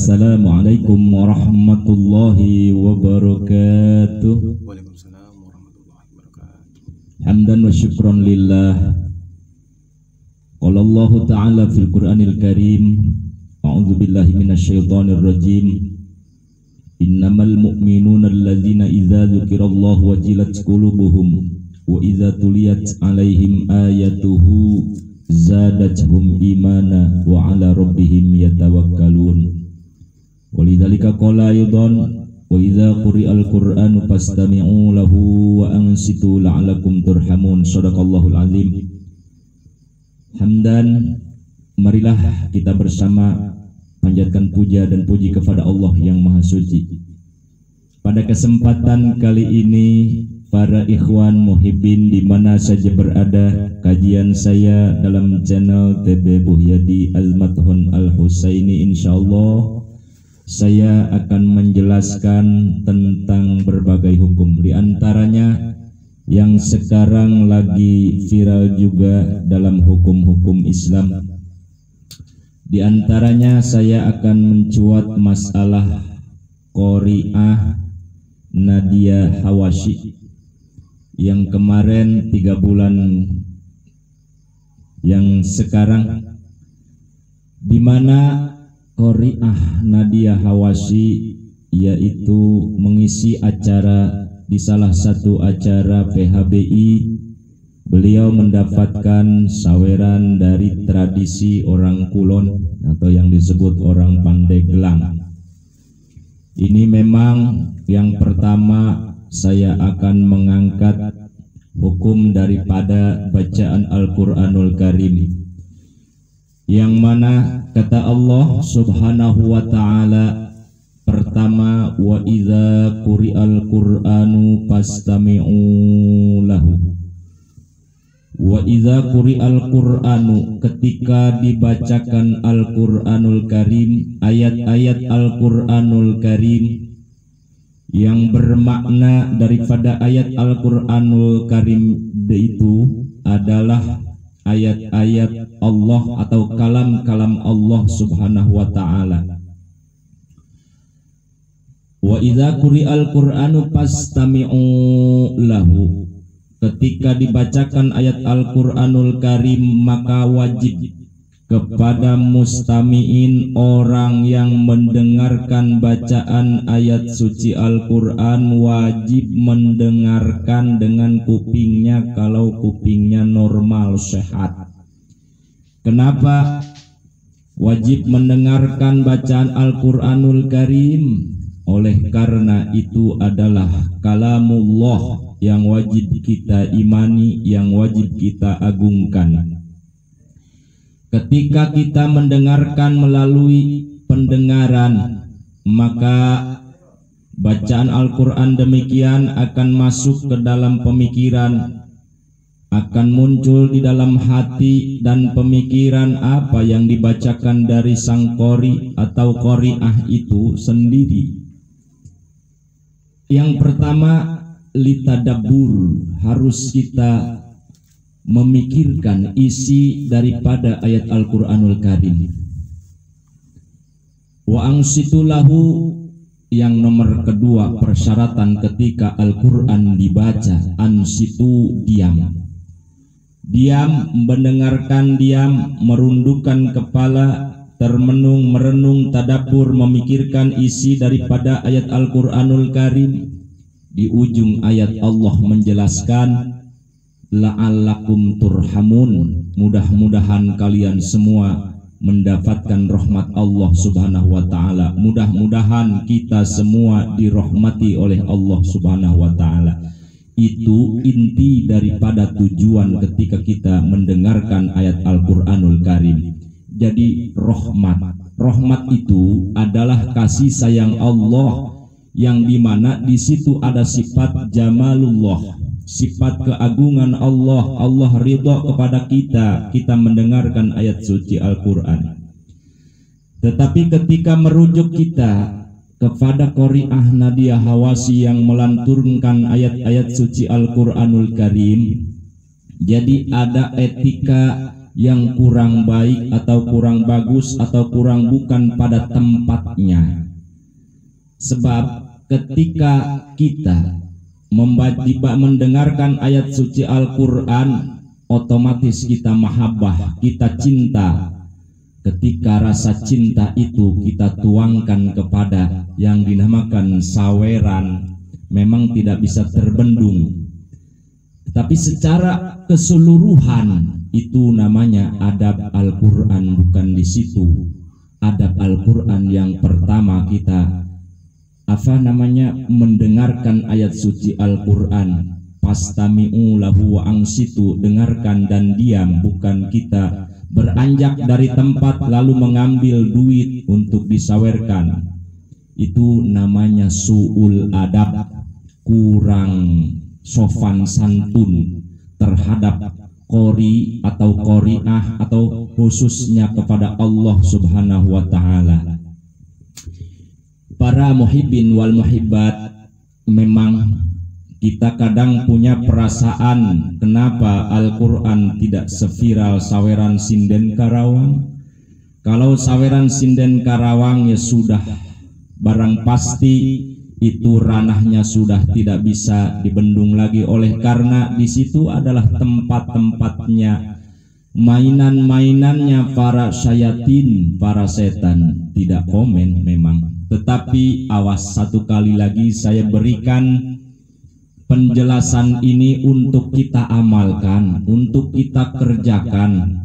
Assalamualaikum warahmatullahi wabarakatuh. Waalaikumsalam warahmatullahi wabarakatuh. Hamdan wa syukran lillah. Qala Allah Ta'ala fil Qur'anil Karim, a'udzu billahi minasyaitonir rajim. Innamal mu'minuna alladzina idza dzukirallahu wajilat qulubuhum wa idza tuliyat 'alaihim ayatuhu zadatuhum imana wa 'ala rabbihim yatawakkalun. Walidzalika qala aidan wa idza quri'al qur'anu fastami'u lahu wa ansitu la'allakum turhamun. Shadaqallahul azim. Hamdan, marilah kita bersama panjatkan puja dan puji kepada Allah yang Maha Suci. Pada kesempatan kali ini, para ikhwan muhibbin di mana saja berada, kajian saya dalam channel TB Buhyadi Azmathun Al-Husaini, insyaallah saya akan menjelaskan tentang berbagai hukum, di antaranya yang sekarang lagi viral juga dalam hukum-hukum Islam. Di antaranya saya akan mencuat masalah Qori'ah Nadia Hawashi yang kemarin 3 bulan yang sekarang, di mana Qori'ah Nadia Hawashi yaitu mengisi acara di salah satu acara PHBI. Beliau mendapatkan saweran dari tradisi orang Kulon atau yang disebut orang Pandeglang. Ini memang yang pertama saya akan mengangkat hukum daripada bacaan Al-Quranul Karim, yang mana kata Allah Subhanahu wa ta'ala, pertama, wa idza quri'al qur'anu fastami'u lahu. Wa idza quri'al qur'anu, ketika dibacakan Al-Qur'anul Karim, ayat-ayat Al-Qur'anul Karim yang bermakna daripada ayat Al-Qur'anul Karim itu adalah ayat-ayat Allah atau kalam-kalam Allah Subhanahu wa ta'ala. Wa idza quri'al qur'anu fastami'u lahu, ketika dibacakan ayat Al-Qur'anul Karim maka wajib kepada mustami'in, orang yang mendengarkan bacaan ayat suci Al-Qur'an, wajib mendengarkan dengan kupingnya kalau kupingnya normal sehat. Kenapa wajib mendengarkan bacaan Al-Qur'anul Karim? Oleh karena itu adalah kalamullah yang wajib kita imani, yang wajib kita agungkan. Ketika kita mendengarkan melalui pendengaran, maka bacaan Al-Quran demikian akan masuk ke dalam pemikiran, akan muncul di dalam hati dan pemikiran apa yang dibacakan dari sang qori atau qori'ah itu sendiri. Yang pertama, litadabbur, harus kita memikirkan isi daripada ayat Al-Qur'anul Karim. Wa ansitu lahu, yang nomor kedua persyaratan ketika Al-Qur'an dibaca, ansitu, diam. Diam, mendengarkan, diam, merundukkan kepala, termenung, merenung, tadabbur, memikirkan isi daripada ayat Al-Qur'anul Karim. Di ujung ayat Allah menjelaskan la'allakum turhamun, mudah-mudahan kalian semua mendapatkan rahmat Allah Subhanahu wa ta'ala. Mudah-mudahan kita semua dirahmati oleh Allah Subhanahu wa ta'ala. Itu inti daripada tujuan ketika kita mendengarkan ayat Al-Qur'anul Karim. Jadi rahmat itu adalah kasih sayang Allah, yang dimana di situ ada sifat jamalullah, sifat keagungan Allah. Allah ridha kepada kita mendengarkan ayat suci Al-Quran. Tetapi ketika merujuk kita kepada Qori'ah Nadia Hawashi yang melanturkan ayat-ayat suci Al-Quranul Karim, jadi ada etika yang kurang baik atau kurang bagus atau kurang bukan pada tempatnya. Sebab ketika kita mendengarkan ayat suci Al-Quran, otomatis kita mahabbah, kita cinta. Ketika rasa cinta itu kita tuangkan kepada yang dinamakan saweran, memang tidak bisa terbendung. Tapi secara keseluruhan itu namanya adab Al-Quran, bukan di situ. Adab Al-Quran yang pertama kita mendengarkan ayat suci Al-Quran, fastami'u lahu wa ansitu, dengarkan dan diam, bukan kita beranjak dari tempat lalu mengambil duit untuk disawerkan. Itu namanya su'ul adab, kurang sopan santun terhadap qori atau qori'ah atau khususnya kepada Allah Subhanahu wa ta'ala. Para muhibbin wal muhibbat, memang kita kadang punya perasaan kenapa Al-Quran tidak seviral saweran sinden Karawang. Kalau saweran sinden Karawang ya sudah barang pasti itu ranahnya sudah tidak bisa dibendung lagi, oleh karena di situ adalah tempat-tempatnya mainan-mainannya para syayatin, para setan. Tidak komen memang, tetapi awas, satu kali lagi saya berikan penjelasan ini untuk kita amalkan, untuk kita kerjakan.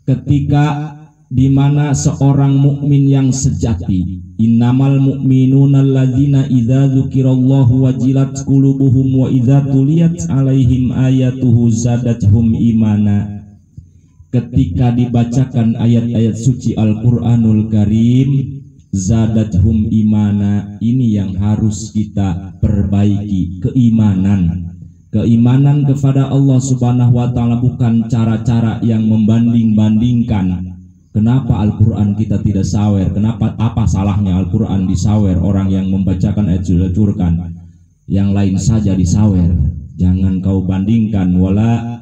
Ketika di mana seorang mukmin yang sejati, innamal mu'minuna alladzina idza dzukirallahu wajilat qulubuhum wa idza tuliyat alaihim ayatuhu zadatuhum imana. Ketika dibacakan ayat-ayat suci Al-Qur'anul Karim, zadatuhum imana, ini yang harus kita perbaiki, keimanan. Keimanan kepada Allah Subhanahu wa ta'ala, bukan cara-cara yang membanding-bandingkan. Kenapa Al-Quran kita tidak sawer? Kenapa, apa salahnya Al-Quran disawer? Orang yang membacakan ayat Al-Quran yang lain saja disawer. Jangan kau bandingkan. Wala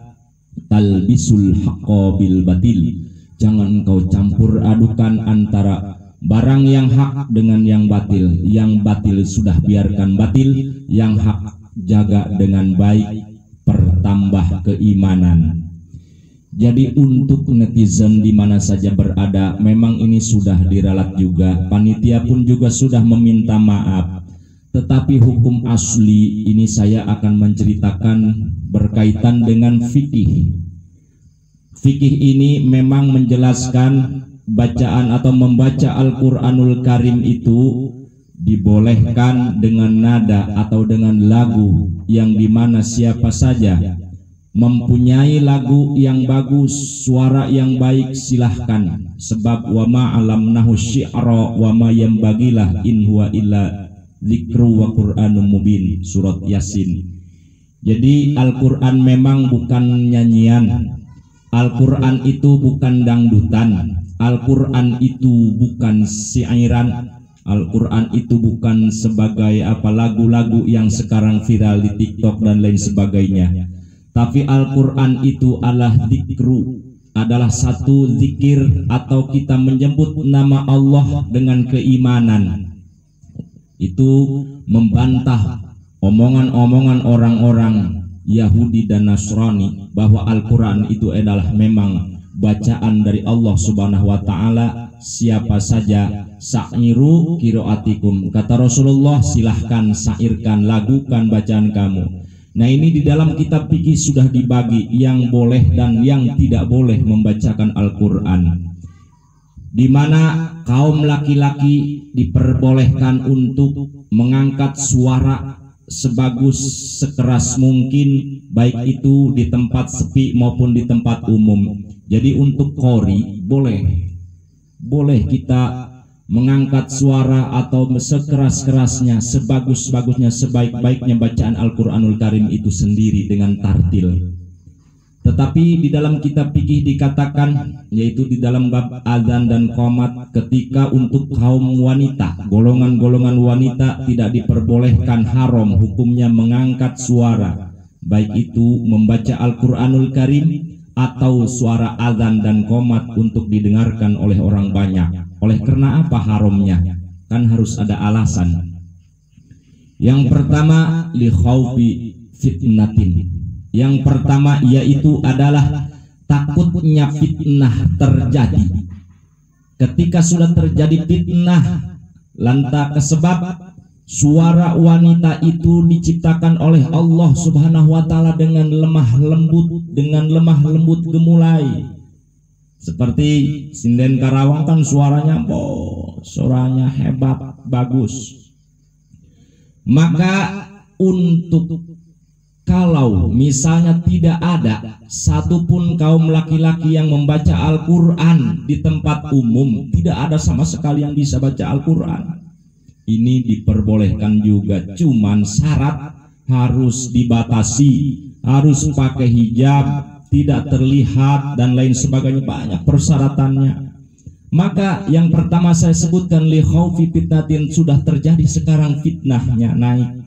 talbisul haqqo bil batil. Jangan kau campur adukan antara barang yang hak dengan yang batil. Yang batil sudah biarkan batil, yang hak jaga dengan baik, pertambah keimanan. Jadi untuk netizen di mana saja berada, memang ini sudah diralat juga, panitia pun juga sudah meminta maaf. Tetapi hukum asli ini saya akan menceritakan berkaitan dengan fikih. Fikih ini memang menjelaskan bacaan atau membaca Al-Quranul Karim itu dibolehkan dengan nada atau dengan lagu yang dimana siapa saja mempunyai lagu yang bagus, suara yang baik, silahkan. Sebab wa ma alamnahu syi'ra wa ma yambagilah in huwa illa dzikru wa qur'anum mubin, surat Yasin. Jadi Al-Quran memang bukan nyanyian, Al-Quran itu bukan dangdutan, Al-Quran itu bukan syairan, Al-Quran itu bukan sebagai lagu-lagu yang sekarang viral di TikTok dan lain sebagainya. Tapi Al-Quran itu adalah zikru, adalah satu zikir atau kita menyebut nama Allah dengan keimanan. Itu membantah omongan-omongan orang-orang Yahudi dan Nasrani bahwa Al-Quran itu adalah memang bacaan dari Allah Subhanahu wa ta'ala. Siapa saja sa'iru kiroatikum, kata Rasulullah, silahkan sairkan, lagukan bacaan kamu. Nah, ini di dalam kitab fikih sudah dibagi yang boleh dan yang tidak boleh membacakan Al-Quran. Di mana kaum laki-laki diperbolehkan untuk mengangkat suara sebagus sekeras mungkin, baik itu di tempat sepi maupun di tempat umum. Jadi untuk qori boleh kita mengangkat suara atau sekeras-kerasnya, sebagus-bagusnya, sebaik-baiknya bacaan Al-Quranul Karim itu sendiri dengan tartil. Tetapi di dalam kitab fikih dikatakan, yaitu di dalam bab azan dan qomat, ketika untuk kaum wanita, golongan-golongan wanita tidak diperbolehkan, haram hukumnya mengangkat suara, baik itu membaca Al-Quranul Karim atau suara azan dan qomat untuk didengarkan oleh orang banyak. Oleh karena apa haramnya? Kan harus ada alasan. Yang pertama li khaufi fitnatin. Yang pertama yaitu adalah takutnya fitnah terjadi. Ketika sudah terjadi fitnah, lantas sebab suara wanita itu diciptakan oleh Allah Subhanahu wa taala dengan lemah lembut gemulai. Seperti sinden Karawang kan suaranya hebat, bagus. Maka kalau misalnya tidak ada satupun kaum laki-laki yang membaca Al-Quran di tempat umum, tidak ada sama sekali yang bisa baca Al-Quran, ini diperbolehkan juga, cuman syarat harus dibatasi, harus pakai hijab, tidak terlihat dan lain sebagainya, banyak persyaratannya. Maka yang pertama saya sebutkan li khaufi fitnatin, sudah terjadi sekarang fitnahnya naik,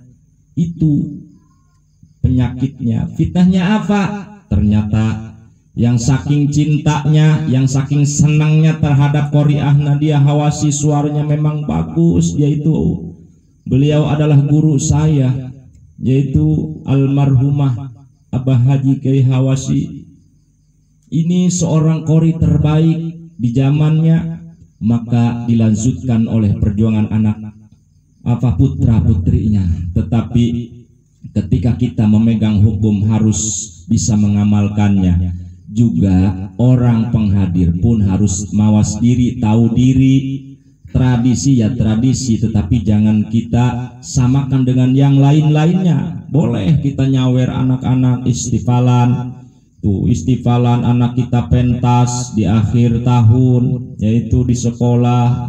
itu penyakitnya. Fitnahnya apa? Ternyata yang saking cintanya, yang saking senangnya terhadap Qoriah Nadia Hawasi, suaranya memang bagus, yaitu beliau adalah guru saya, yaitu almarhumah Abah Haji Kiai Hawasi. Ini seorang qori terbaik di zamannya, maka dilanjutkan oleh perjuangan anak putra putrinya. Tetapi ketika kita memegang hukum harus bisa mengamalkannya. Juga orang penghadir pun harus mawas diri, tahu diri. Tradisi ya tradisi, tetapi jangan kita samakan dengan yang lain-lainnya. Boleh kita nyawer anak-anak istifalan, istifalan anak kita pentas di akhir tahun, yaitu di sekolah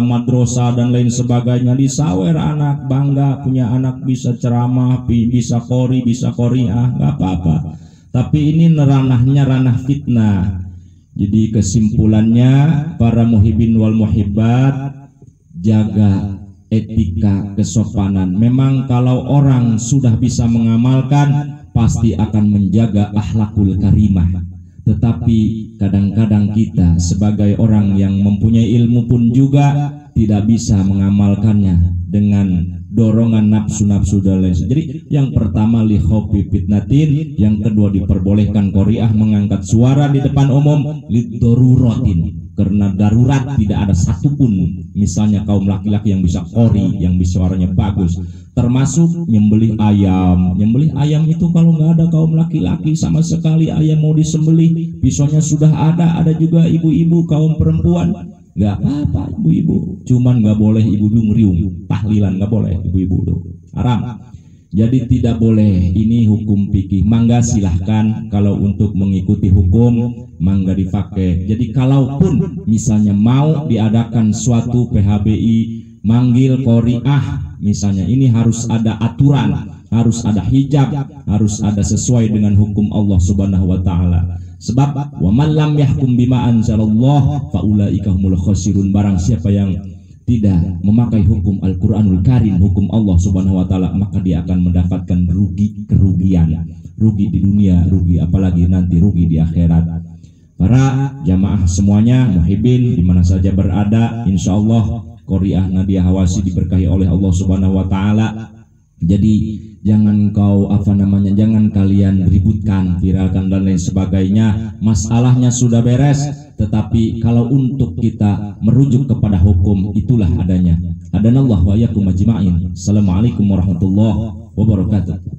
madrasah dan lain sebagainya, disawer anak, bangga punya anak bisa ceramah, bisa qori, bisa qoriah, nggak apa-apa. Tapi ini ranahnya ranah fitnah. Jadi kesimpulannya, para muhibin wal muhibbat, jaga etika kesopanan. Memang kalau orang sudah bisa mengamalkan, pasti akan menjaga akhlakul karimah. Tetapi kadang-kadang kita sebagai orang yang mempunyai ilmu pun juga tidak bisa mengamalkannya dengan dorongan nafsu-nafsu dan lain. Jadi yang pertama li khaufi fitnatin, yang kedua diperbolehkan qoriah mengangkat suara di depan umum li daruratin, karena darurat, tidak ada satupun misalnya kaum laki-laki yang bisa qori, yang bisa suaranya bagus, termasuk nyembelih ayam. Nyembelih ayam itu kalau nggak ada kaum laki-laki sama sekali, ayam mau disembelih, pisaunya sudah ada juga ibu-ibu kaum perempuan, nggak apa-apa ibu-ibu, cuman nggak boleh ibu-ibu ngeriung, tahlilan nggak boleh ibu-ibu, tuh haram. Jadi tidak boleh, ini hukum fikih. Mangga silahkan kalau untuk mengikuti hukum, mangga dipakai. Jadi kalaupun misalnya mau diadakan suatu PHBI manggil qoriah misalnya, ini harus ada aturan, harus ada hijab, harus ada sesuai dengan hukum Allah Subhanahu wa taala. Sebab wa man lam yahkum bima anzalallah faulaika humul khasirun, barang siapa yang tidak memakai hukum Al-Qur'anul Karim, hukum Allah Subhanahu wa taala, maka dia akan mendapatkan kerugian, rugi di dunia, rugi apalagi nanti rugi di akhirat. Para jamaah semuanya, muhibin di mana saja berada, insyaallah Qoriah Nadia Hawasi diberkahi oleh Allah Subhanahu wa taala. Jadi jangan jangan kalian ributkan, viralkan dan lain sebagainya. Masalahnya sudah beres, tetapi kalau untuk kita merujuk kepada hukum, itulah adanya. Hadanallahu wa iyyakum ajma'in. Assalamualaikum warahmatullahi wabarakatuh.